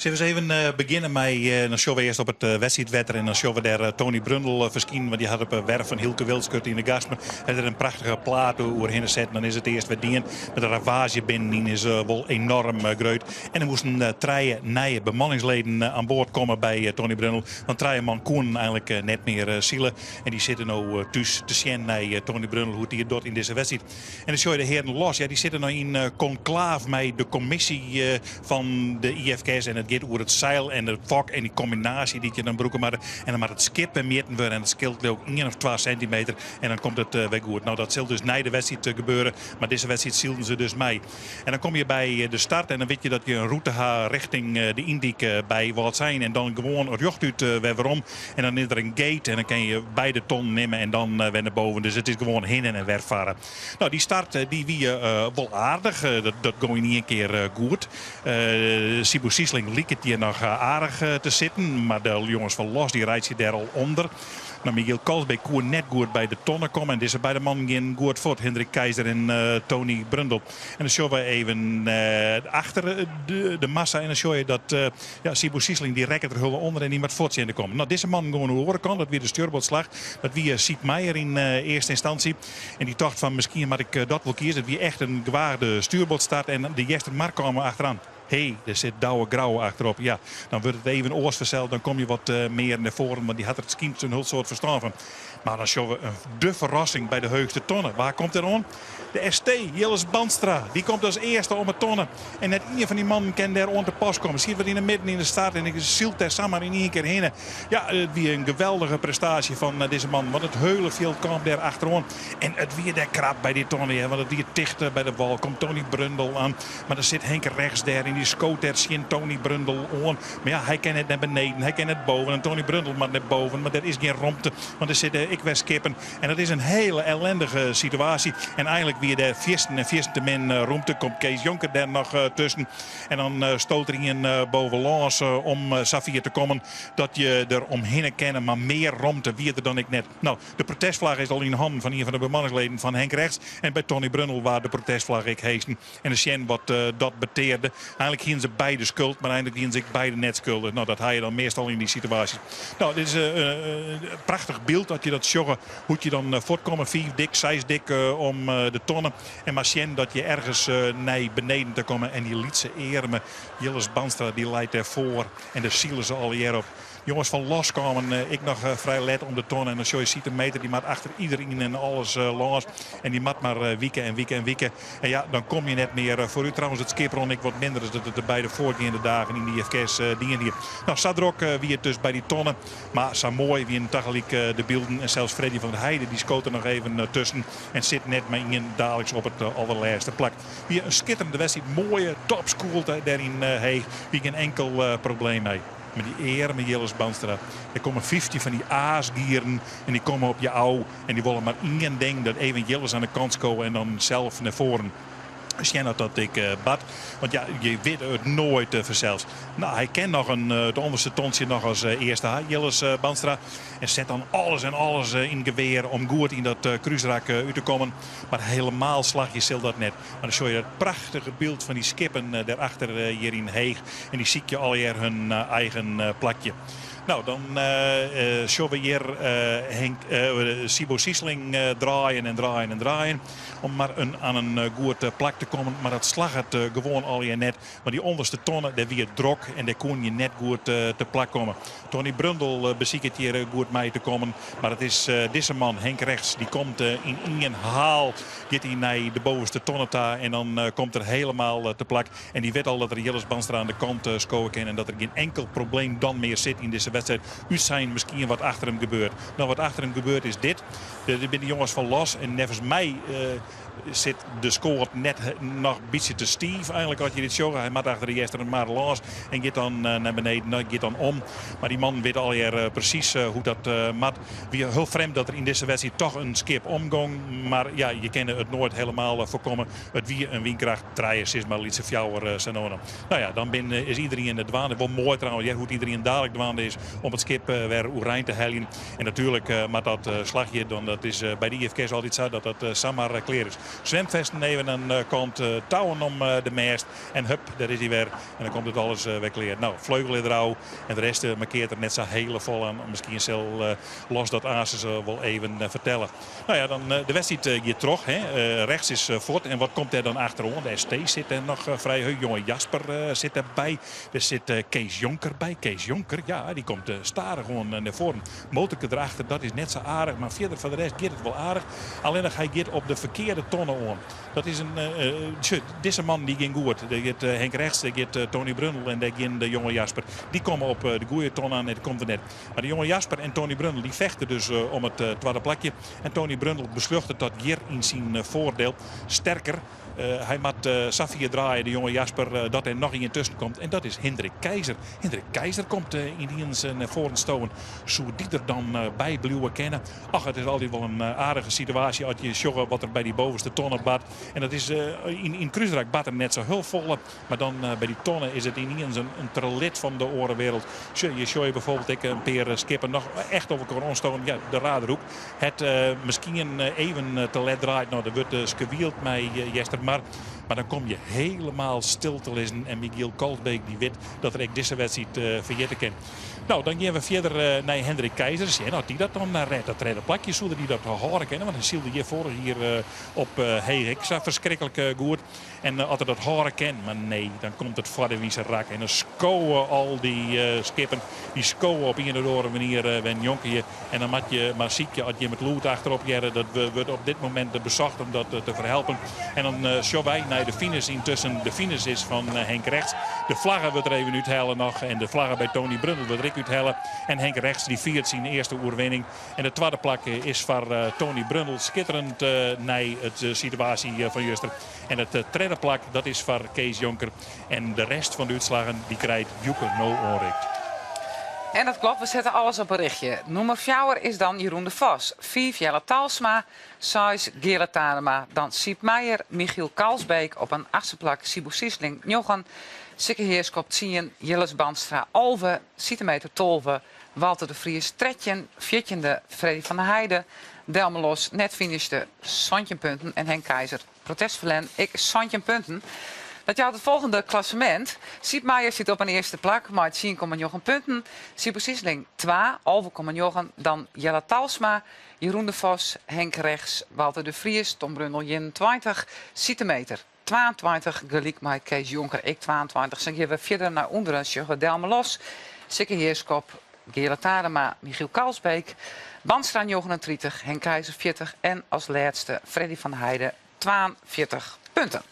Zullen we eens even beginnen met, dan zullen we eerst op het wedstrijdwetter en dan zullen we daar Tony Brundle verschijnen, want die had op werf van Hielke Wildskut in de Gasper. Hij had er een prachtige plaat oerheen zetten, dan is het eerst weer dien. Met de ravage binnenin is wel enorm groot. En er moesten drie nieuwe bemanningsleden aan boord komen bij Tony Brundle. Want drie man konden eigenlijk net meer zielen. En die zitten nu thuis te zien naar Tony Brundle, hoe die het doet in deze wedstrijd. En dan zul je de heren los, ja, die zitten nu in conclave met de commissie van de IFK's en het gaat over het zeil en het vak en die combinatie die je dan broeken maar. En dan maar het skippen meten we en het scheelt ook 1 of 2 centimeter en dan komt het weer goed. Nou, dat zal dus na de wedstrijd gebeuren, maar deze wedstrijd zielden ze dus mee. En dan kom je bij de start en dan weet je dat je een route gaat richting de Indiek bij wat zijn en dan gewoon het jocht uit weer waarom. En dan is er een gate en dan kan je beide ton nemen en dan weer naar boven. Dus het is gewoon heen en weer varen. Nou, die start die wie wel aardig. Dat ging niet een keer goed. Sibu Siesling liep het hier nog aardig te zitten. Maar de jongens van Los die rijdt je daar al onder. Nou, Michiel Kalsbeek kon net goed bij de tonnen komen. En deze beide mannen gaan goed voort. Hendrik Keizer en Tony Brundle. En dan zullen we even achter de massa. En dan zul je dat Sibu Siesling die rekken er hullen onder en die met voort zien te komen. Nou, deze man gewoon horen kan. Dat weer de stuurbootslag. Dat wie Siep Meijer in eerste instantie. En die dacht van misschien moet ik dat wel kiezen. Dat wie echt een gewaarde stuurbootstart. En de Jester Mark komen achteraan. Er zit Douwe Grauwe achterop. Ja, dan wordt het even oorsverzeld. Dan kom je wat meer naar voren. Want die had er het skint een heel soort verstand van. Maar dan zien we de verrassing bij de heugste tonnen. Waar komt er aan? De ST, Jilles Bandstra. Die komt als eerste om het tonnen. En net een van die mannen kan daar aan te pas komen. Ziet wat in de midden in de start. En ik zielt daar samen in één keer heen. Ja, het weer een geweldige prestatie van deze man. Want het Heulenveld kwam daar achteraan. En het weer daar krap bij die tonnen. Ja, want het weer dicht bij de wal. Komt Tony Brundle aan. Maar dan zit Henk rechts daar. En die scoot daar zien Tony Brundle aan. Maar ja, hij kan het naar beneden. Hij kan het boven. En Tony Brundle maar naar boven. Maar er is geen romte. Want er zitten ik weer skippen. En dat is een hele ellendige situatie. En eigenlijk weer de viersten en viersten te min roemte. Komt Kees Jonker daar nog tussen. En dan stoot er een boven Lans om Safir te komen. Dat je er omheen kennen. Maar meer romte wie er dan ik net. Nou, de protestvlag is al in handen van een van de bemanningsleden van Henk rechts. En bij Tony Brundle waar de protestvlag ik heesten. En de Sjen wat dat beteerde. Eigenlijk gingen ze beide schuld. Maar eigenlijk gingen ze beide net schulden. Nou, dat haal je dan meestal in die situatie. Nou, dit is een prachtig beeld dat je dat joggen. Hoe je dan voortkomen. 4 dik, 6 dik om de tonnen. En maar zien dat je ergens naar beneden te komen. En die liet ze eren. Jilles Bandstra die leidt ervoor. En daar zielen ze al hier op. Jongens van Los komen, ik nog vrij let om de ton. En dan ziet een meter, die maakt achter iedereen en alles los. En die maakt maar wieken en wieken en wieken. En ja, dan kom je net meer. Voor u trouwens het skipron ik wat minder. Dus dat de beide voorgaande dagen in die IFK's dingen hier. Nou, Sadrok wie het dus bij die tonnen. Maar Samoy wie in tegelijk de beelden. En zelfs Freddy van der Heijden die schoot er nog even tussen. En zit net met in dadelijks op het allerlaatste plak. Weer een schitterende wedstrijd. Mooie topschool daarin heeft. Wie geen enkel probleem mee. Met die eer met Jilles Bandstra. Er komen 50 van die aasgieren. En die komen op je ouw. En die willen maar één ding. Dat even Jilles aan de kant komen. En dan zelf naar voren. Misschien dat ik bad. Want ja, je weet het nooit vanzelfs. Nou, hij kent nog het onderste tonsje nog als eerste. Jilles Bandstra. En zet dan alles en alles in geweer om goed in dat kruisrak uit te komen. Maar helemaal slag je zult dat net. Maar dan zie je het prachtige beeld van die skippen daarachter hier in Heeg. En die zie je al hier hun eigen plakje. Nou, dan zullen we hier Sibu Siesling draaien en draaien en draaien. Om maar aan een goed plak te komen. Maar dat slag het gewoon al je net. Maar die onderste tonnen, daar weer drok. En daar kon je net goed te plak komen. Tony Brundle beziekt hier goed mee te komen. Maar het is deze man, Henk rechts. Die komt in één haal. Gaat hij naar de bovenste tonneta. En dan komt er helemaal te plak. En die weet al dat er Jilles Bandstra aan de kant scoren kan. En dat er geen enkel probleem dan meer zit in deze wedstrijd. U zijn misschien wat achter hem gebeurt. Nou, wat achter hem gebeurt is dit. Dit zijn de jongens van Los. En nevens mij zit de score net nog een beetje te stief. Eigenlijk had je dit show. Hij maakt achter de eerste maar los. En gaat dan naar beneden. Nou, gaat dan om. Maar die man weet alweer precies hoe dat mat. Weer heel vreemd dat er in deze wedstrijd toch een skip omging. Maar ja, je kan het nooit helemaal voorkomen. Het wie een windkracht 3 is maar iets fjouwer sanonen. Nou ja, dan is iedereen in de douane. Wel mooi trouwens. Ja, hoe iedereen dadelijk douane is om het skip weer oerijn te hellen. En natuurlijk maar dat slagje dan dat is bij de IFK's altijd zo dat dat samen klaar is. zwemvesten even aan de kant, touwen om de mast. En hup, daar is hij weer. En dan komt het alles wegleerd. Nou, vleugel in rouw. En de rest markeert er net zo hele vol aan. Misschien zal los dat Ases wel even vertellen. Nou ja, dan de wedstrijd hier terug. Rechts is Fort. En wat komt er dan achterom? De ST zit er nog vrij. Jonge Jasper zit erbij. Er zit Kees Jonker bij. Kees Jonker, ja, die komt starig gewoon naar voren. Motorke erachter, dat is net zo aardig. Maar verder van de rest gaat het wel aardig. Alleen nog hij gaat op de verkeerde tonnen aan. Dat is deze man die ging goed. Er gaat Henk Rechts, er gaat Tony Brundle en daar ging de jonge Jasper. Die komen op de goede ton aan en dat komt er net. Maar de jonge Jasper en Tony Brundle die vechten dus om het tweede plakje. En Tony Brundle beslucht dat hier in zijn voordeel sterker. Hij moet Safia draaien, de jonge Jasper, dat er nog in tussen komt. En dat is Hendrik Keizer. Hendrik Keizer komt in zijn voren stomen. Zou die er dan bij blijven kennen? Ach, het is altijd wel een aardige situatie als je sjoggen wat er bij die bovenste tonnen bad. En dat is in Kruisdijk bad er net zo heel vol. Maar dan bij die tonnen is het in een trelit van de orenwereld. Je show je bijvoorbeeld een paar skippen nog echt over kan stomen. Ja, de Raderhoek. Het misschien even te let draait. Nou, er wordt gewield met Jester. Maar dan kom je helemaal stil te lezen. En Michiel Kalsbeek die weet dat er ik deze wedstrijd vergeten kan. Nou, dan gaan we verder naar Hendrik Keizers. Ja, nou, die dat dan redt. Dat redde plakje, zodat die dat horen kennen. Want hij zielde hiervoor hier op Heerik. Verschrikkelijk goed. En als hij dat horen kent, maar nee, dan komt het voor de wiese rak. En dan scoren al die skippen. Die scoren op een of andere manier wen jonkje. En dan moet je maar ziek als je met lood achterop jaren. Dat wordt op dit moment bezocht om dat te verhelpen. En dan show wij naar de finish. Intussen de finish is van Henk Rechts. De vlaggen wordt er even uithellen nog. En de vlaggen bij Tony Brundle wordt er uithellen. En Henk Rechts die viert zijn eerste oerwinning. En de tweede plak is voor Tony Brundle. Schitterend naar het situatie van Juster. En het derde plak dat is voor Kees Jonker. En de rest van de uitslagen die krijgt Joeke no onricht. En dat klopt, we zetten alles op een richtje. Nummer 4 is dan Jeroen de Vos. 5 Jelle Talsma, 6 Gerard Tanema. Dan Siep Meijer, Michiel Kalsbeek op een 8e plak. Sibu Siesling, Jochen, Sikke Heerskop, 10, Jilles Banstra, Alve, Centimeter Tolve, Walter de Vries, 13, 14e Freddy van der Heijden, Delmelos, net finishte, 17 punten en Henk Keizer. Protestverlen, ik 17 punten. Dat jouw het volgende klassement. Siep Meijer zit op een eerste plak, maar 10,9 punten. Sibu Siesling 2, 11,9. Dan Jelle Talsma, Jeroen de Vos, Henk Rechts, Walter de Vries, Tom Brundel, 21, Centimeter 22, gelijk met Kees Jonker, ik 22. Dan gaan we verder naar onderen, Sjugge Delmelos, Sikke Heerskop, Gerard Tadema, Michiel Kalsbeek, Banstra 39, Henk Keizer 40 en als laatste Freddy van der Heijden 42 punten.